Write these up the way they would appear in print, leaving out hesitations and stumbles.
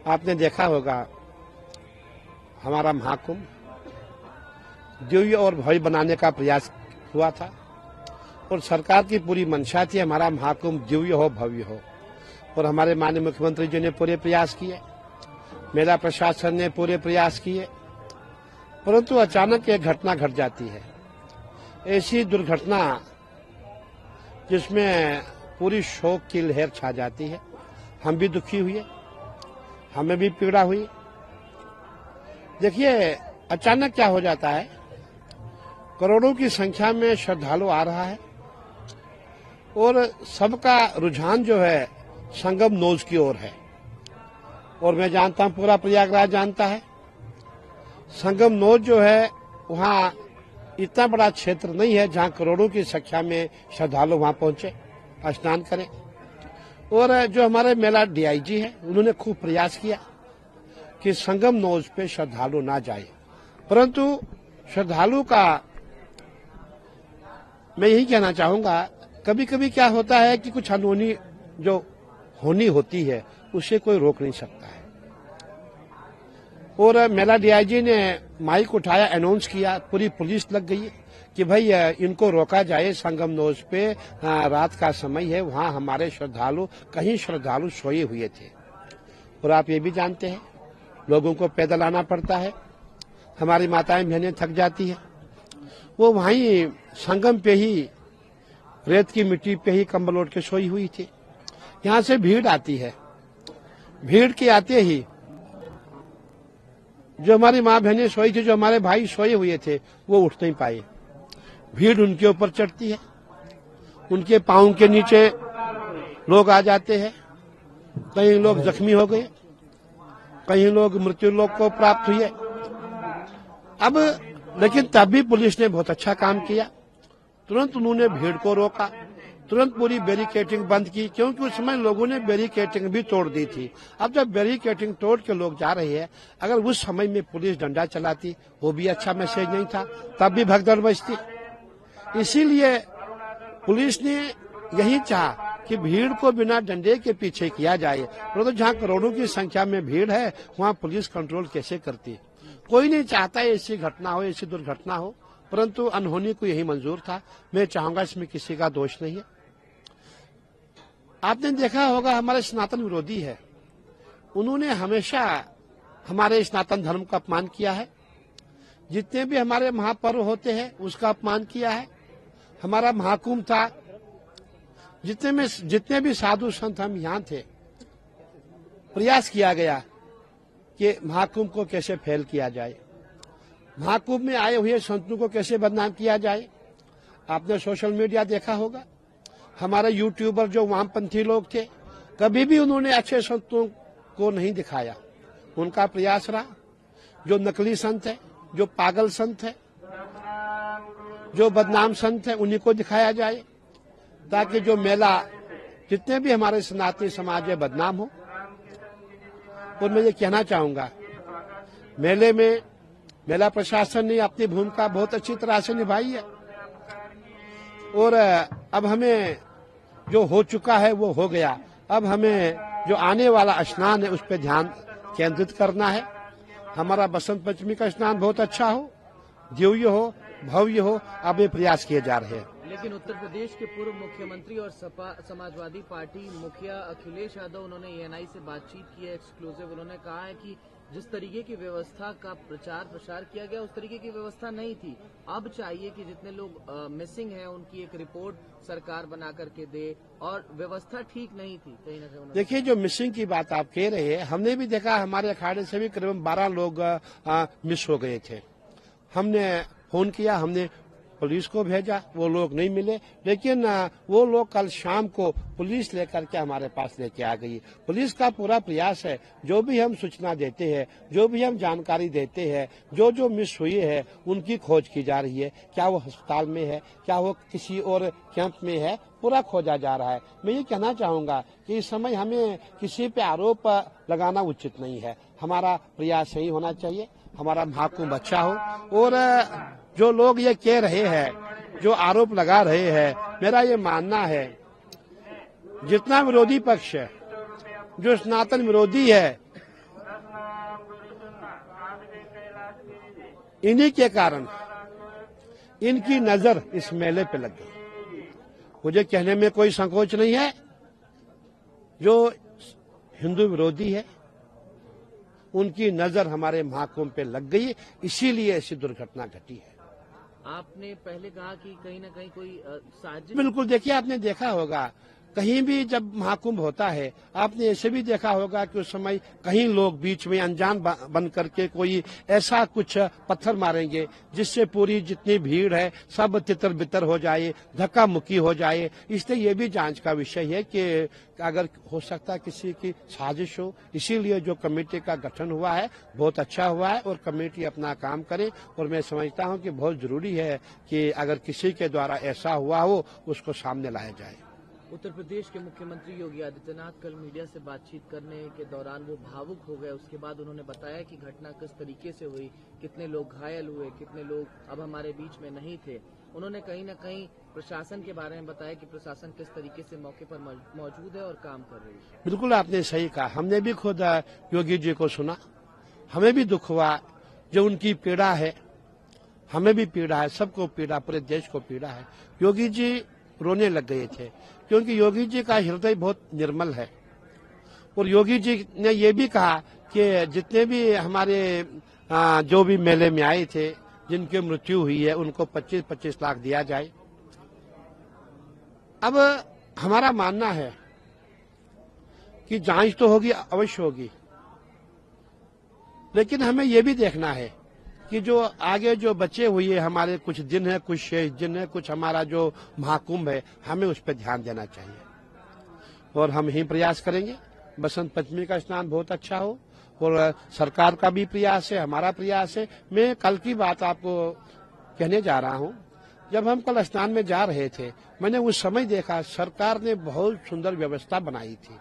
आपने देखा होगा हमारा महाकुंभ दिव्य और भव्य बनाने का प्रयास हुआ था और सरकार की पूरी मंशा थी हमारा महाकुंभ दिव्य हो, भव्य हो। और हमारे माननीय मुख्यमंत्री जी ने पूरे प्रयास किए, मेला प्रशासन ने पूरे प्रयास किए, परंतु अचानक एक घटना घट जाती है। ऐसी दुर्घटना जिसमें पूरी शोक की लहर छा जाती है। हम भी दुखी हुए, हमें भी पीड़ा हुई। देखिए, अचानक क्या हो जाता है, करोड़ों की संख्या में श्रद्धालु आ रहा है और सबका रुझान जो है संगम नोज की ओर है। और मैं जानता हूं, पूरा प्रयागराज जानता है, संगम नोज जो है वहां इतना बड़ा क्षेत्र नहीं है जहां करोड़ों की संख्या में श्रद्धालु वहां पहुंचे, स्नान करें। और जो हमारे मेला डीआईजी है, उन्होंने खूब प्रयास किया कि संगम नोज पे श्रद्धालु ना जाए, परंतु श्रद्धालु का मैं यही कहना चाहूंगा, कभी कभी क्या होता है कि कुछ अनहोनी जो होनी होती है उसे कोई रोक नहीं सकता है। और मेला डीआईजी ने माइक उठाया, अनाउंस किया, पूरी पुलिस लग गई कि भाई इनको रोका जाए, संगम नोज पे रात का समय है, वहां हमारे श्रद्धालु, कहीं श्रद्धालु सोए हुए थे। और आप ये भी जानते हैं, लोगों को पैदल आना पड़ता है, हमारी माताएं बहनें थक जाती है, वो वहीं संगम पे ही रेत की मिट्टी पे ही कंबल ओढ़ के सोई हुई थी। यहां से भीड़ आती है, भीड़ के आते ही जो हमारी माँ बहनें सोई थी, जो हमारे भाई सोए हुए थे, वो उठ नहीं पाए। भीड़ उनके ऊपर चढ़ती है, उनके पांव के नीचे लोग आ जाते हैं, कई लोग जख्मी हो गए, कई लोग मृत्यु लोक को प्राप्त हुए। अब लेकिन तब भी पुलिस ने बहुत अच्छा काम किया, तुरंत उन्होंने भीड़ को रोका, तुरंत पूरी बैरिकेटिंग बंद की, क्योंकि उस समय लोगों ने बैरिकेटिंग भी तोड़ दी थी। अब जब बैरिकेटिंग तोड़ के लोग जा रहे हैं, अगर उस समय में पुलिस डंडा चलाती, वो भी अच्छा मैसेज नहीं था, तब भी भगदड़ मचती। इसीलिए पुलिस ने यही चाहा कि भीड़ को बिना डंडे के पीछे किया जाए, परंतु तो जहां करोड़ों की संख्या में भीड़ है वहां पुलिस कंट्रोल कैसे करती। कोई नहीं चाहता ऐसी घटना हो, ऐसी दुर्घटना हो, परंतु अनहोनी को यही मंजूर था। मैं चाहूंगा इसमें किसी का दोष नहीं है। आपने देखा होगा हमारे सनातन विरोधी है, उन्होंने हमेशा हमारे सनातन धर्म का अपमान किया है, जितने भी हमारे महापर्व होते हैं उसका अपमान किया है। हमारा महाकुंभ था, जितने भी साधु संत हम यहाँ थे, प्रयास किया गया कि महाकुंभ को कैसे फेल किया जाए, महाकुंभ में आए हुए संतों को कैसे बदनाम किया जाए। आपने सोशल मीडिया देखा होगा, हमारे यूट्यूबर जो वामपंथी लोग थे, कभी भी उन्होंने अच्छे संतों को नहीं दिखाया। उनका प्रयास रहा, जो नकली संत है, जो पागल संत है, जो बदनाम संत है, उन्हीं को दिखाया जाए, ताकि जो मेला, जितने भी हमारे सनातनी समाज में बदनाम हो। और मैं ये कहना चाहूंगा, मेले में मेला प्रशासन ने अपनी भूमिका बहुत अच्छी तरह से निभाई है। और अब हमें जो हो चुका है वो हो गया, अब हमें जो आने वाला स्नान है उस पर ध्यान केंद्रित करना है। हमारा बसंत पंचमी का स्नान बहुत अच्छा हो, दिव्य हो, भव्य हो, अब ये प्रयास किए जा रहे हैं। लेकिन उत्तर प्रदेश के पूर्व मुख्यमंत्री और समाजवादी पार्टी मुखिया अखिलेश यादव, उन्होंने एएनआई से बातचीत की है एक्सक्लूसिव। उन्होंने कहा है कि जिस तरीके की व्यवस्था का प्रचार प्रसार किया गया, उस तरीके की व्यवस्था नहीं थी। अब चाहिए कि जितने लोग मिसिंग हैं उनकी एक रिपोर्ट सरकार बना करके दे, और व्यवस्था ठीक नहीं थी कहीं ना कहीं। देखिए, जो मिसिंग की बात आप कह रहे हैं, हमने भी देखा, हमारे अखाड़े से भी करीबन 12 लोग मिस हो गए थे। हमने फोन किया, हमने पुलिस को भेजा, वो लोग नहीं मिले, लेकिन वो लोग कल शाम को पुलिस लेकर के हमारे पास लेके आ गई। पुलिस का पूरा प्रयास है, जो भी हम सूचना देते हैं, जो भी हम जानकारी देते हैं, जो जो मिस हुई है उनकी खोज की जा रही है। क्या वो अस्पताल में है, क्या वो किसी और कैंप में है, पूरा खोजा जा रहा है। मैं ये कहना चाहूंगा कि इस समय हमें किसी पे आरोप लगाना उचित नहीं है। हमारा प्रयास यही होना चाहिए, हमारा महाकुंभ अच्छा हो। और जो लोग ये कह रहे हैं, जो आरोप लगा रहे हैं, मेरा ये मानना है, जितना विरोधी पक्ष है, जो सनातन विरोधी है, इन्हीं के कारण इनकी नजर इस मेले पे लग गई। मुझे कहने में कोई संकोच नहीं है, जो हिंदू विरोधी है उनकी नजर हमारे महाकुंभ पे लग गई, इसीलिए ऐसी दुर्घटना घटी है। आपने पहले कहा कि कहीं न कहीं कोई साजिश। बिल्कुल, देखिए आपने देखा होगा कहीं भी जब महाकुंभ होता है, आपने ऐसे भी देखा होगा कि उस समय कहीं लोग बीच में अनजान बन करके कोई ऐसा कुछ पत्थर मारेंगे जिससे पूरी जितनी भीड़ है सब तितर बितर हो जाए, धक्का मुक्की हो जाए। इसलिए ये भी जांच का विषय है कि अगर हो सकता है किसी की साजिश हो, इसीलिए जो कमेटी का गठन हुआ है बहुत अच्छा हुआ है और कमेटी अपना काम करे। और मैं समझता हूं कि बहुत जरूरी है कि अगर किसी के द्वारा ऐसा हुआ हो उसको सामने लाया जाए। उत्तर प्रदेश के मुख्यमंत्री योगी आदित्यनाथ कल मीडिया से बातचीत करने के दौरान वो भावुक हो गए। उसके बाद उन्होंने बताया कि घटना किस तरीके से हुई, कितने लोग घायल हुए, कितने लोग अब हमारे बीच में नहीं थे। उन्होंने कहीं न कहीं प्रशासन के बारे में बताया कि प्रशासन किस तरीके से मौके पर मौजूद है और काम कर रही है। बिल्कुल आपने सही कहा, हमने भी खुद योगी जी को सुना, हमें भी दुख हुआ। जो उनकी पीड़ा है हमें भी पीड़ा है, सबको पीड़ा, पूरे देश को पीड़ा है। योगी जी रोने लग गए थे क्योंकि योगी जी का हृदय बहुत निर्मल है। और योगी जी ने ये भी कहा कि जितने भी हमारे जो भी मेले में आए थे जिनकी मृत्यु हुई है उनको 25-25 लाख दिया जाए। अब हमारा मानना है कि जांच तो होगी, अवश्य होगी, लेकिन हमें ये भी देखना है कि जो आगे जो बचे हुए हमारे कुछ दिन है, कुछ शेष दिन है, कुछ हमारा जो महाकुंभ है, हमें उस पर ध्यान देना चाहिए। और हम ही प्रयास करेंगे बसंत पंचमी का स्नान बहुत अच्छा हो, और सरकार का भी प्रयास है, हमारा प्रयास है। मैं कल की बात आपको कहने जा रहा हूं। जब हम कल स्नान में जा रहे थे, मैंने उस समय देखा सरकार ने बहुत सुंदर व्यवस्था बनाई थी।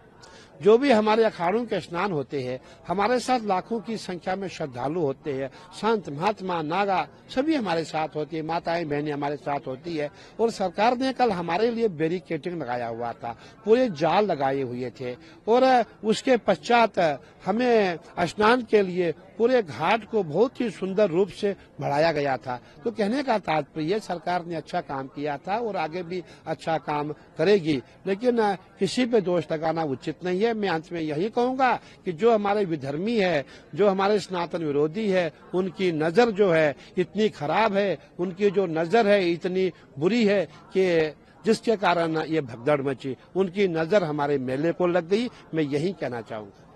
जो भी हमारे अखाड़ों के स्नान होते हैं, हमारे साथ लाखों की संख्या में श्रद्धालु होते हैं, संत महात्मा नागा सभी हमारे साथ होती है, माताएं बहनें हमारे साथ होती है। और सरकार ने कल हमारे लिए बैरिकेडिंग लगाया हुआ था, पूरे जाल लगाए हुए थे। और उसके पश्चात हमें स्नान के लिए पूरे घाट को बहुत ही सुंदर रूप से बढ़ाया गया था। तो कहने का तात्पर्य सरकार ने अच्छा काम किया था और आगे भी अच्छा काम करेगी, लेकिन किसी पे दोष लगाना उचित नहीं है। मैं अंत में यही कहूंगा कि जो हमारे विधर्मी है, जो हमारे सनातन विरोधी है, उनकी नजर जो है इतनी खराब है, उनकी जो नजर है इतनी बुरी है कि जिसके कारण ये भगदड़ मची, उनकी नजर हमारे मेले को लग गई। मैं यही कहना चाहूंगा।